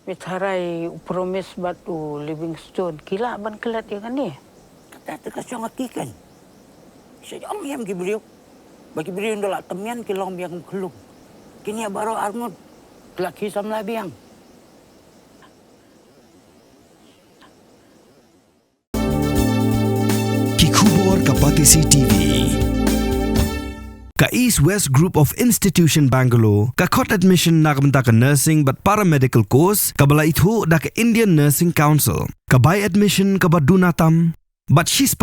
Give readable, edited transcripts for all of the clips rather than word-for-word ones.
Mitharai promise batu Livingstone. Kila ban kelat ya kan ni? Kata terkasih ngaki kan. Saya am ki beliau. Bagi beliau ndola temian kilong biang kelung. Kini baru armut kelaki samla biang. Kikubor Kapatisi TV. Ka East West Group of Institution Bangalore, ka Kot Admission nagamta ka Nursing but Paramedical Course, ka bala ithu da ka Indian Nursing Council, ka By Admission ka Badunatam, but 6%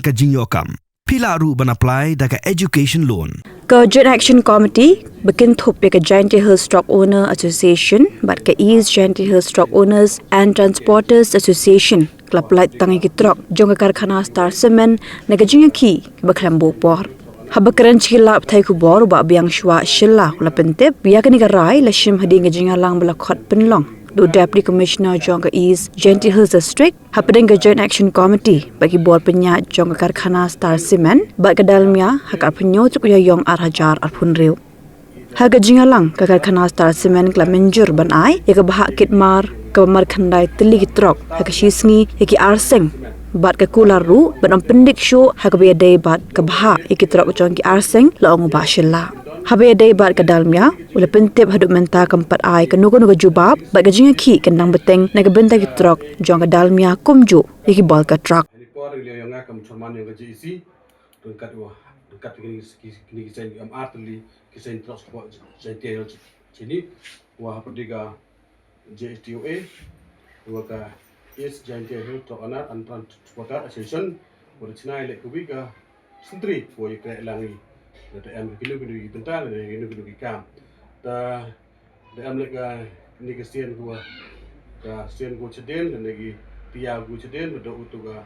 ka Jinyokam. Pila ru ban apply da ka Education Loan. Ka Joint Action Committee bikin thup ka Giant Hill Stock Owner Association, but ka East Giant Hill Stock Owners and Transporters Association, klap light tangi ki Trok, jong ka karkhana Star Cement, na ka jinga ki baklambo por. Habakaran chila apthai ku bor ba biang shwa shilla la pentep biya kani ka rai la shim hadi nga jinga lang bala khot penlong do Deputy Commissioner jong ka East Giant Hills District hapadeng ka Joint Action Committee bagi bor Pynïaid jong ka karkhana Star Cement ba ka Dalmia hakar penyo tuk ya yong arhajar arpun riu haga jinga lang ka karkhana Star Cement kla menjur ban ai ya ka bahak kitmar ka mar khandai tili ki Trok haga shisngi ya ki arseng bat ka kula ru ban pendik show hakabe day bat ka bha ikitrok chong ki arseng la ong ba shilla habe day bat ka Dalmia ula pentep hadu menta kampat ai ka nugo jubab bat ka jinga ki kendang beteng na ka benta ki Trok jong ka Dalmia kumju iki bal ka Trok Por yang ngakam chorman yang GEC dekat kini kisah artli kisah transport saya sini wah perdiga JSTOA wah ka East Giant Hill Trok and Transporter Association bercina elek kubiga sentri for ikra langi da am kilo pental da kilo kam da am lega ni kesian gua ka sien gua ceden dan lagi tia gua ceden da utuga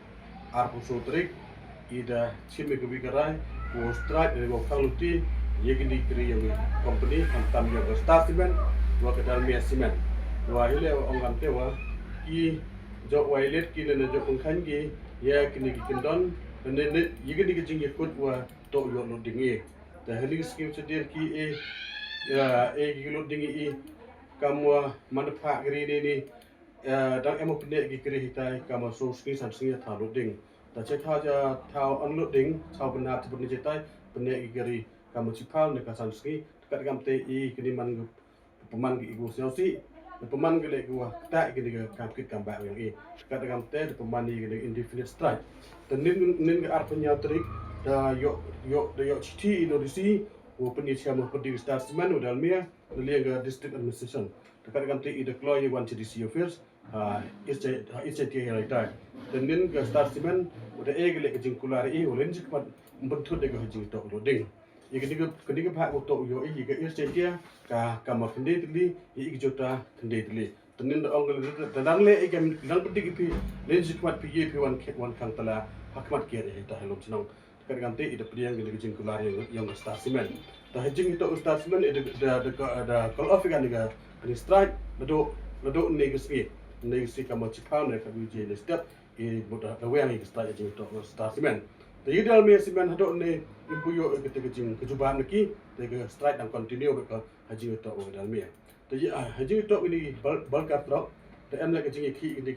arpu sotrik ida chime kubiga rai ko strike da go kaluti yegini kri yang company hantam yang Star Cement wa ka Dalmia Cement wa ile ongam tewa I jok wailet ki na jok pengkan ki ya kini ki kendon ne yigini ki jing yakut wa to yo lo dingi ta heli skim sedir ki ya ki lo dingi kamwa manfa gri ni dang emo pinde ki kri hitai kamwa so skin san sing ta lo ding ta che tha ja thao an lo ding chao bna ta bni chetai pinde ki kri kamwa chipal ne ka san ski kat kam te kini man peman ki go siosi peman gele gua tak gini ke kampit kambak yang kata kamte peman ni gini indefinite strike dan nin ke arpenya trik da yo chiti inodisi wo peni siamo pedi Star Cement Dalmia Dalmia district administration kata kamte I deploy one CDC affairs it's here right dan nin ke Star Cement udah gele ke jingkular ulen jikmat bentuk de ke jing to loading Ikini pak untuk yo I ke East ka kama kende tli I jota kende tli tenin onggal dan le ikam dan pedik pi len sikmat pi wan kang tala hakmat kere ta helom sinong kan gamte ida priang gele jing kular yang Star Cement ta hejing itu Star Cement ada call off kan ga ni strike lado negesi kama chipau ne ka bije le step boda awang I strike jing to Star Cement Jadi Dalmia Cement hadok ni impuyo ketika jing kejubahan neki tega strike dan continue ke haji utok Dalmia. Jadi haji utok ini balkat Trok te am lagi jing ki ini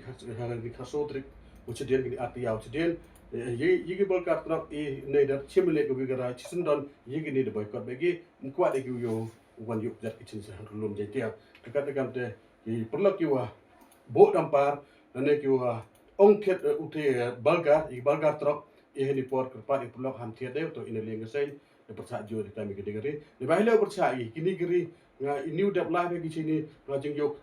kaso trik ucedian ini atiau ucedian yigi balkat Trok ne dar chimle ke bigara chisendon yigi ni de boykot bagi mkuat lagi yo wan yuk jat kitchen sa lum jetia dekat te perlu kiwa bo dampar ne kiwa ong thet ute balgar Trok ini por kerpat ipulok hamtiat deh untuk ini lengan saya dapat jo di kami kedegari. Di bahaya percaya kini geri ini udah lah bagi sini rajin yok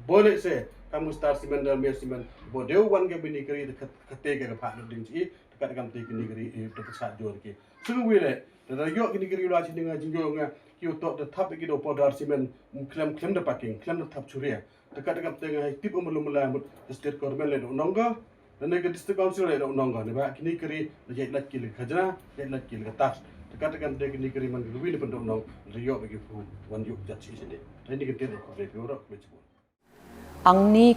boleh saya kamu Star Cement Dalmia Cement boleh wan ke bini geri dekat ketega ke pak ding si dekat kami kini geri dapat jo lagi. Sungguh wile dan yok kini geri ulah sini ngajin jo kio tok tetap lagi do podar cement klaim dah packing klaim tetap curia dekat tengah tip umur mut state korban le nongga dan negara district council ada undang-undang ni, bahawa kini kiri lagi lagi khazanah, lagi tax. Dekat-dekat kini kiri man lebih daripada undang riok bagi wan yuk jat sini. Ini kita ada problem orang macam. Ang ni